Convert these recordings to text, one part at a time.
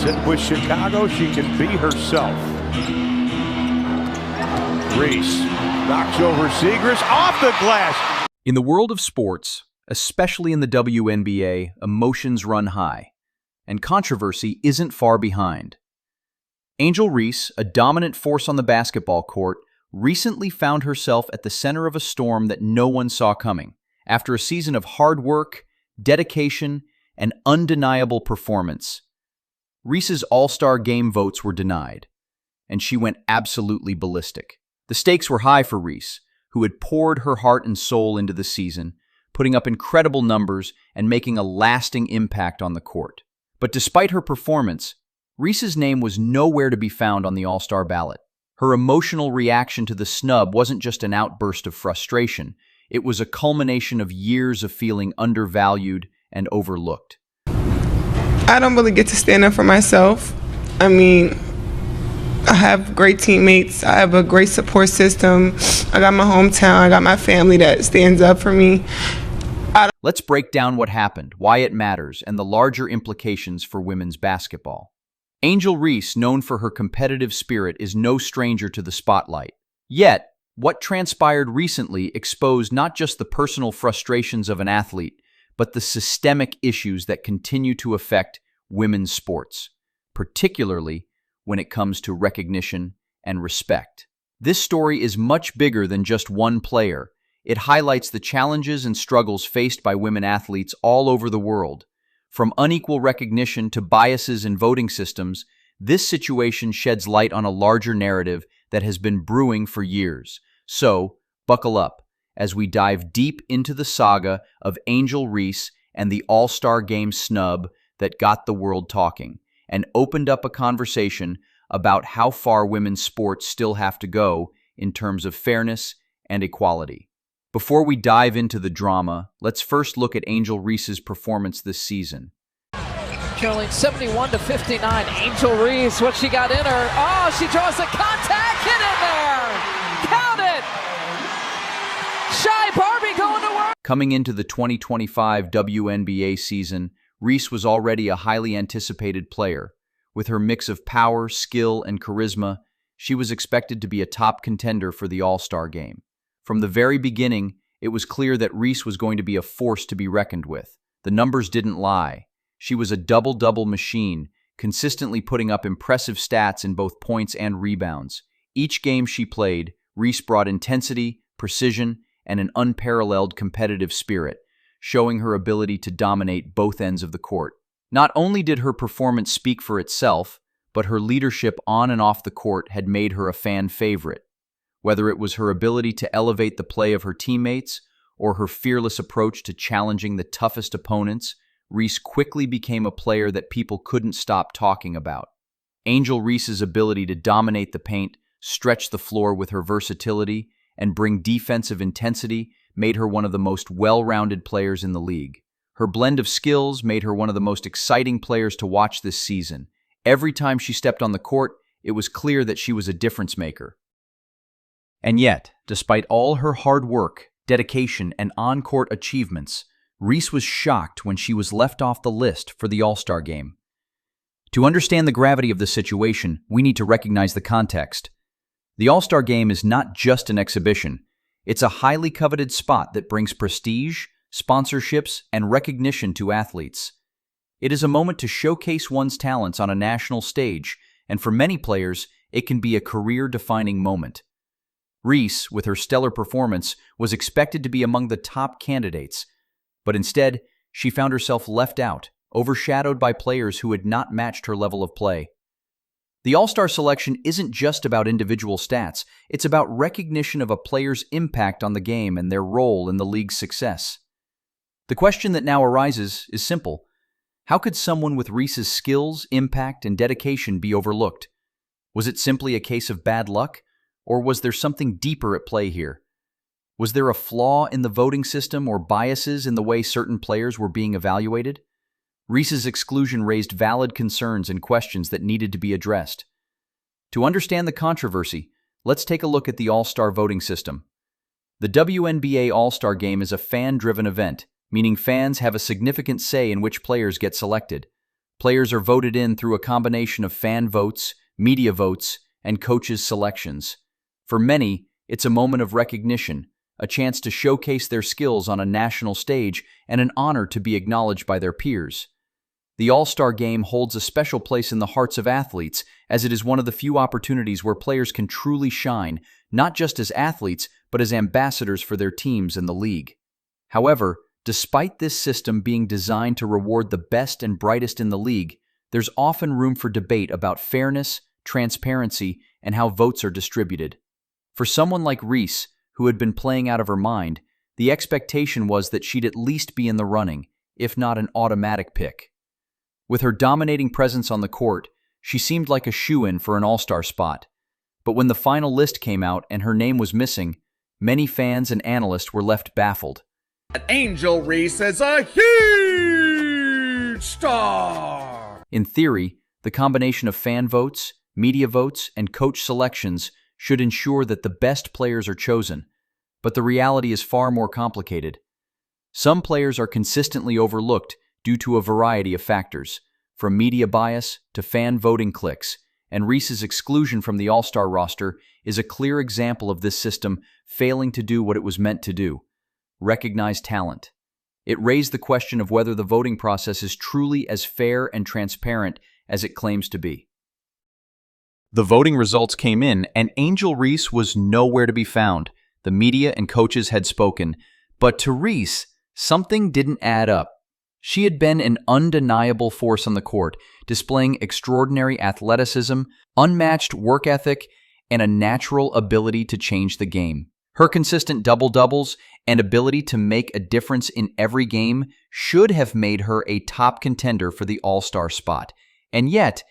And with Chicago, she can be herself. Reese knocks over Zegras off the glass. In the world of sports, especially in the WNBA, emotions run high, and controversy isn't far behind. Angel Reese, a dominant force on the basketball court, recently found herself at the center of a storm that no one saw coming. After a season of hard work, dedication, and undeniable performance, Reese's All-Star Game votes were denied, and she went absolutely ballistic. The stakes were high for Reese, who had poured her heart and soul into the season, putting up incredible numbers and making a lasting impact on the court. But despite her performance, Reese's name was nowhere to be found on the All-Star ballot. Her emotional reaction to the snub wasn't just an outburst of frustration. It was a culmination of years of feeling undervalued and overlooked. I don't really get to stand up for myself. I mean, I have great teammates. I have a great support system. I got my hometown. I got my family that stands up for me. Let's break down what happened, why it matters, and the larger implications for women's basketball. Angel Reese, known for her competitive spirit, is no stranger to the spotlight. Yet, what transpired recently exposed not just the personal frustrations of an athlete, but the systemic issues that continue to affect women's sports, particularly when it comes to recognition and respect. This story is much bigger than just one player. It highlights the challenges and struggles faced by women athletes all over the world. From unequal recognition to biases in voting systems, this situation sheds light on a larger narrative that has been brewing for years. So, buckle up as we dive deep into the saga of Angel Reese and the All-Star Game snub that got the world talking and opened up a conversation about how far women's sports still have to go in terms of fairness and equality. Before we dive into the drama, let's first look at Angel Reese's performance this season. Trailing 71-59, Angel Reese, what she got in her. Oh, she draws the contact, get in there! Count it! Shy Barbie going to work! Coming into the 2025 WNBA season, Reese was already a highly anticipated player. With her mix of power, skill, and charisma, she was expected to be a top contender for the All-Star Game. From the very beginning, it was clear that Reese was going to be a force to be reckoned with. The numbers didn't lie. She was a double-double machine, consistently putting up impressive stats in both points and rebounds. Each game she played, Reese brought intensity, precision, and an unparalleled competitive spirit, showing her ability to dominate both ends of the court. Not only did her performance speak for itself, but her leadership on and off the court had made her a fan favorite. Whether it was her ability to elevate the play of her teammates or her fearless approach to challenging the toughest opponents, Reese quickly became a player that people couldn't stop talking about. Angel Reese's ability to dominate the paint, stretch the floor with her versatility, and bring defensive intensity made her one of the most well-rounded players in the league. Her blend of skills made her one of the most exciting players to watch this season. Every time she stepped on the court, it was clear that she was a difference maker. And yet, despite all her hard work, dedication, and on-court achievements, Reese was shocked when she was left off the list for the All-Star Game. To understand the gravity of the situation, we need to recognize the context. The All-Star Game is not just an exhibition. It's a highly coveted spot that brings prestige, sponsorships, and recognition to athletes. It is a moment to showcase one's talents on a national stage, and for many players, it can be a career-defining moment. Reese, with her stellar performance, was expected to be among the top candidates, but instead, she found herself left out, overshadowed by players who had not matched her level of play. The All-Star selection isn't just about individual stats, it's about recognition of a player's impact on the game and their role in the league's success. The question that now arises is simple. How could someone with Reese's skills, impact, and dedication be overlooked? Was it simply a case of bad luck? Or was there something deeper at play here? Was there a flaw in the voting system or biases in the way certain players were being evaluated? Reese's exclusion raised valid concerns and questions that needed to be addressed. To understand the controversy, let's take a look at the All-Star voting system. The WNBA All-Star Game is a fan-driven event, meaning fans have a significant say in which players get selected. Players are voted in through a combination of fan votes, media votes, and coaches' selections. For many, it's a moment of recognition, a chance to showcase their skills on a national stage, and an honor to be acknowledged by their peers. The All-Star Game holds a special place in the hearts of athletes, as it is one of the few opportunities where players can truly shine, not just as athletes, but as ambassadors for their teams and the league. However, despite this system being designed to reward the best and brightest in the league, there's often room for debate about fairness, transparency, and how votes are distributed. For someone like Reese, who had been playing out of her mind, the expectation was that she'd at least be in the running, if not an automatic pick. With her dominating presence on the court, she seemed like a shoo-in for an all-star spot. But when the final list came out and her name was missing, many fans and analysts were left baffled. Angel Reese is a huge star! In theory, the combination of fan votes, media votes, and coach selections should ensure that the best players are chosen. But the reality is far more complicated. Some players are consistently overlooked due to a variety of factors, from media bias to fan voting clicks, and Reese's exclusion from the All-Star roster is a clear example of this system failing to do what it was meant to do: recognize talent. It raised the question of whether the voting process is truly as fair and transparent as it claims to be. The voting results came in, and Angel Reese was nowhere to be found. The media and coaches had spoken, but to Reese, something didn't add up. She had been an undeniable force on the court, displaying extraordinary athleticism, unmatched work ethic, and a natural ability to change the game. Her consistent double-doubles and ability to make a difference in every game should have made her a top contender for the All-Star spot. And yet,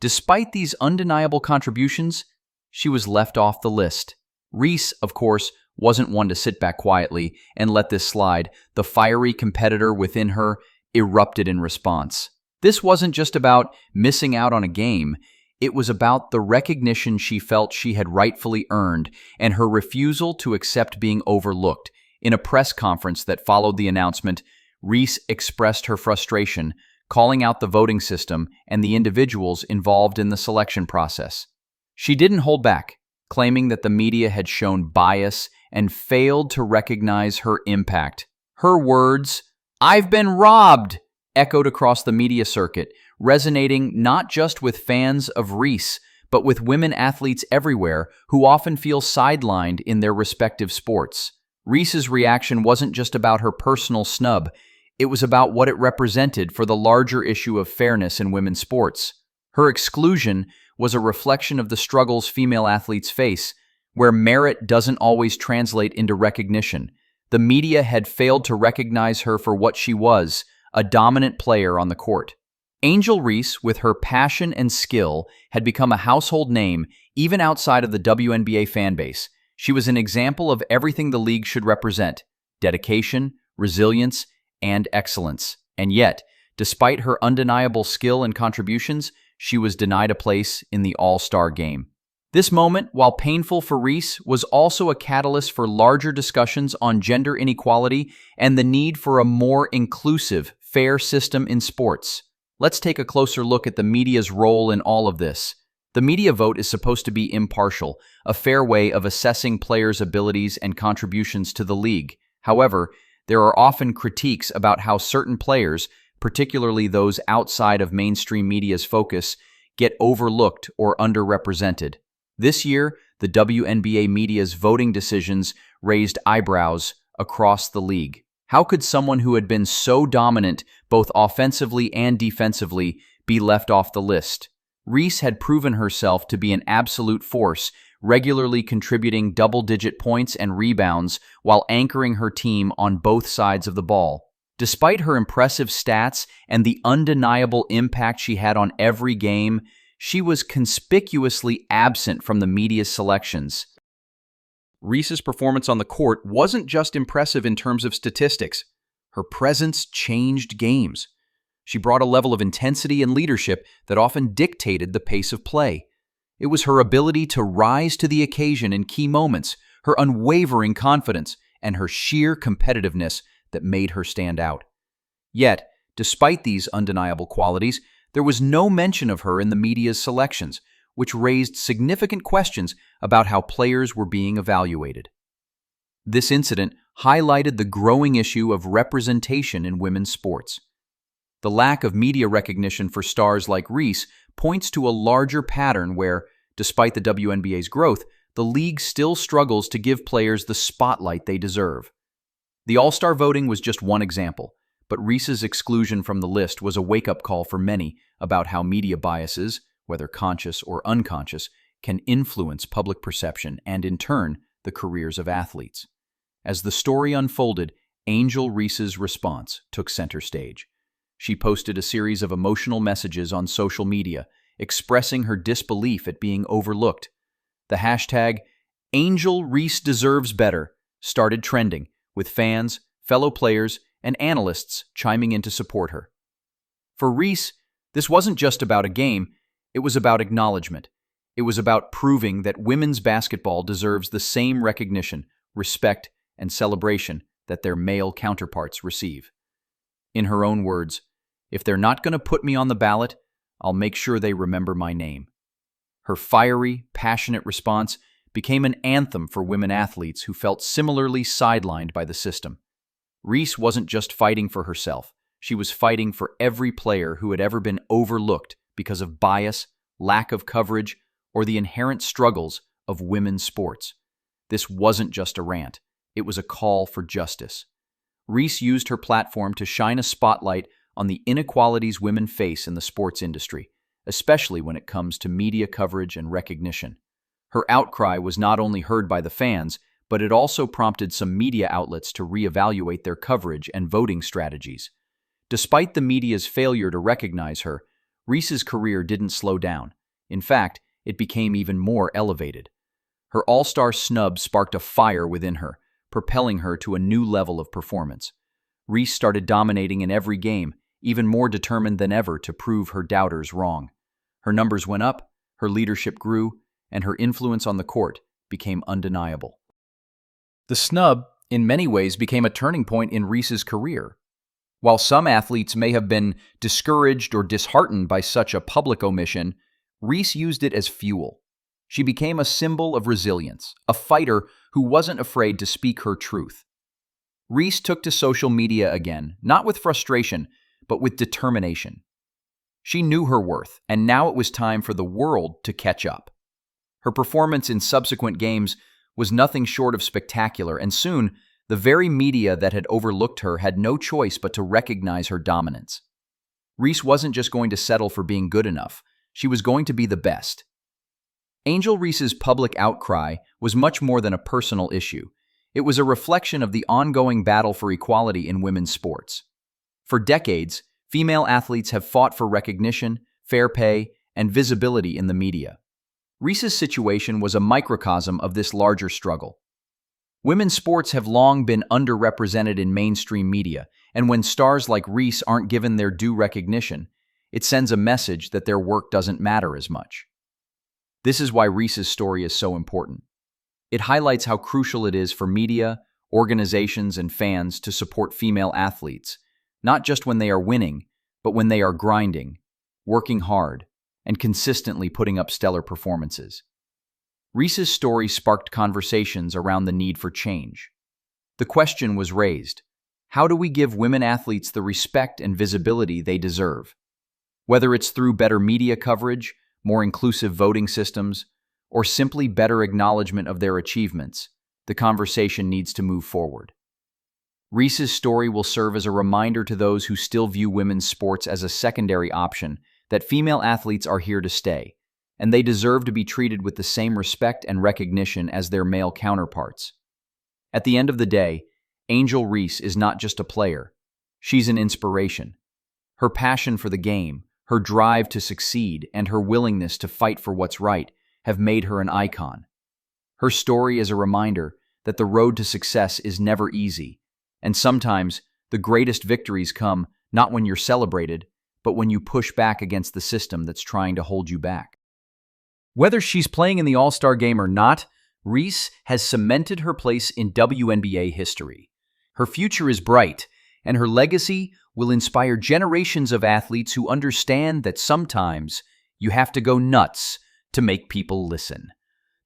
despite these undeniable contributions, she was left off the list. Reese, of course, wasn't one to sit back quietly and let this slide. The fiery competitor within her erupted in response. This wasn't just about missing out on a game. It was about the recognition she felt she had rightfully earned and her refusal to accept being overlooked. In a press conference that followed the announcement, Reese expressed her frustration, calling out the voting system and the individuals involved in the selection process. She didn't hold back, claiming that the media had shown bias and failed to recognize her impact. Her words, "I've been robbed," echoed across the media circuit, resonating not just with fans of Reese, but with women athletes everywhere who often feel sidelined in their respective sports. Reese's reaction wasn't just about her personal snub, it was about what it represented for the larger issue of fairness in women's sports. Her exclusion was a reflection of the struggles female athletes face, where merit doesn't always translate into recognition. The media had failed to recognize her for what she was, a dominant player on the court. Angel Reese, with her passion and skill, had become a household name even outside of the WNBA fanbase. She was an example of everything the league should represent: dedication, resilience, and excellence. And yet, despite her undeniable skill and contributions, she was denied a place in the All-Star game. This moment, while painful for Reese, was also a catalyst for larger discussions on gender inequality and the need for a more inclusive, fair system in sports. Let's take a closer look at the media's role in all of this. The media vote is supposed to be impartial, a fair way of assessing players' abilities and contributions to the league. However, there are often critiques about how certain players, particularly those outside of mainstream media's focus, get overlooked or underrepresented. This year, the WNBA media's voting decisions raised eyebrows across the league. How could someone who had been so dominant, both offensively and defensively, be left off the list? Reese had proven herself to be an absolute force, regularly contributing double-digit points and rebounds while anchoring her team on both sides of the ball. Despite her impressive stats and the undeniable impact she had on every game, she was conspicuously absent from the media's selections. Reese's performance on the court wasn't just impressive in terms of statistics. Her presence changed games. She brought a level of intensity and leadership that often dictated the pace of play. It was her ability to rise to the occasion in key moments, her unwavering confidence, and her sheer competitiveness that made her stand out. Yet, despite these undeniable qualities, there was no mention of her in the media's selections, which raised significant questions about how players were being evaluated. This incident highlighted the growing issue of representation in women's sports. The lack of media recognition for stars like Reese points to a larger pattern where, despite the WNBA's growth, the league still struggles to give players the spotlight they deserve. The All-Star voting was just one example, but Reese's exclusion from the list was a wake-up call for many about how media biases, whether conscious or unconscious, can influence public perception and, in turn, the careers of athletes. As the story unfolded, Angel Reese's response took center stage. She posted a series of emotional messages on social media, expressing her disbelief at being overlooked. The hashtag Angel Reese Deserves Better started trending, with fans, fellow players, and analysts chiming in to support her. For Reese, this wasn't just about a game, it was about acknowledgement. It was about proving that women's basketball deserves the same recognition, respect, and celebration that their male counterparts receive. In her own words, "If they're not going to put me on the ballot, I'll make sure they remember my name." Her fiery, passionate response became an anthem for women athletes who felt similarly sidelined by the system. Reese wasn't just fighting for herself, she was fighting for every player who had ever been overlooked because of bias, lack of coverage, or the inherent struggles of women's sports. This wasn't just a rant, it was a call for justice. Reese used her platform to shine a spotlight on the inequalities women face in the sports industry, especially when it comes to media coverage and recognition. Her outcry was not only heard by the fans, but it also prompted some media outlets to reevaluate their coverage and voting strategies. Despite the media's failure to recognize her, Reese's career didn't slow down. In fact, it became even more elevated. Her all-star snub sparked a fire within her, propelling her to a new level of performance. Reese started dominating in every game, even more determined than ever to prove her doubters wrong. Her numbers went up, her leadership grew, and her influence on the court became undeniable. The snub, in many ways, became a turning point in Reese's career. While some athletes may have been discouraged or disheartened by such a public omission, Reese used it as fuel. She became a symbol of resilience, a fighter who wasn't afraid to speak her truth. Reese took to social media again, not with frustration, but with determination. She knew her worth, and now it was time for the world to catch up. Her performance in subsequent games was nothing short of spectacular, and soon, the very media that had overlooked her had no choice but to recognize her dominance. Reese wasn't just going to settle for being good enough, she was going to be the best. Angel Reese's public outcry was much more than a personal issue. It was a reflection of the ongoing battle for equality in women's sports. For decades, female athletes have fought for recognition, fair pay, and visibility in the media. Reese's situation was a microcosm of this larger struggle. Women's sports have long been underrepresented in mainstream media, and when stars like Reese aren't given their due recognition, it sends a message that their work doesn't matter as much. This is why Reese's story is so important. It highlights how crucial it is for media, organizations, and fans to support female athletes, not just when they are winning, but when they are grinding, working hard, and consistently putting up stellar performances. Reese's story sparked conversations around the need for change. The question was raised: how do we give women athletes the respect and visibility they deserve? Whether it's through better media coverage, more inclusive voting systems, or simply better acknowledgement of their achievements, the conversation needs to move forward. Reese's story will serve as a reminder to those who still view women's sports as a secondary option that female athletes are here to stay, and they deserve to be treated with the same respect and recognition as their male counterparts. At the end of the day, Angel Reese is not just a player. She's an inspiration. Her passion for the game, her drive to succeed, and her willingness to fight for what's right have made her an icon. Her story is a reminder that the road to success is never easy, and sometimes the greatest victories come not when you're celebrated, but when you push back against the system that's trying to hold you back. Whether she's playing in the All-Star game or not, Reese has cemented her place in WNBA history. Her future is bright, and her legacy will inspire generations of athletes who understand that sometimes you have to go nuts to make people listen.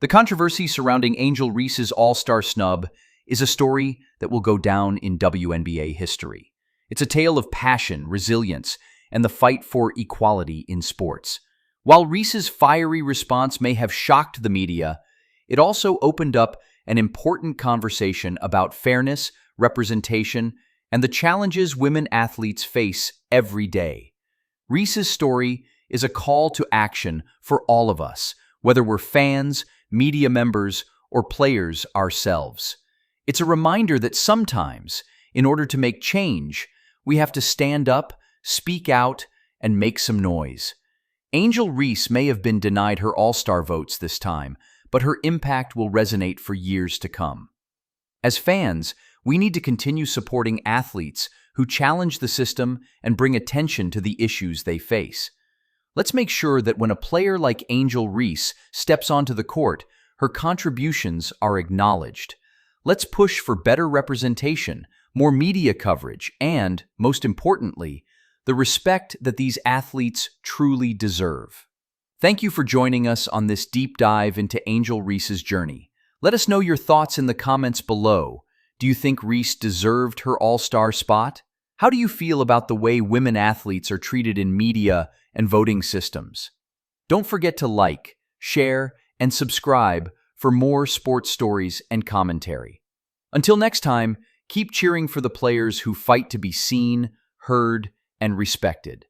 The controversy surrounding Angel Reese's All-Star snub is a story that will go down in WNBA history. It's a tale of passion, resilience, and the fight for equality in sports. While Reese's fiery response may have shocked the media, it also opened up an important conversation about fairness, representation, and the challenges women athletes face every day. Reese's story is a call to action for all of us, whether we're fans, media members, or players ourselves. It's a reminder that sometimes, in order to make change, we have to stand up, speak out, and make some noise. Angel Reese may have been denied her All-Star votes this time, but her impact will resonate for years to come. As fans, we need to continue supporting athletes who challenge the system and bring attention to the issues they face. Let's make sure that when a player like Angel Reese steps onto the court, her contributions are acknowledged. Let's push for better representation, more media coverage, and, most importantly, the respect that these athletes truly deserve. Thank you for joining us on this deep dive into Angel Reese's journey. Let us know your thoughts in the comments below. Do you think Reese deserved her All-Star spot? How do you feel about the way women athletes are treated in media and voting systems? Don't forget to like, share, and subscribe for more sports stories and commentary. Until next time, keep cheering for the players who fight to be seen, heard, and respected.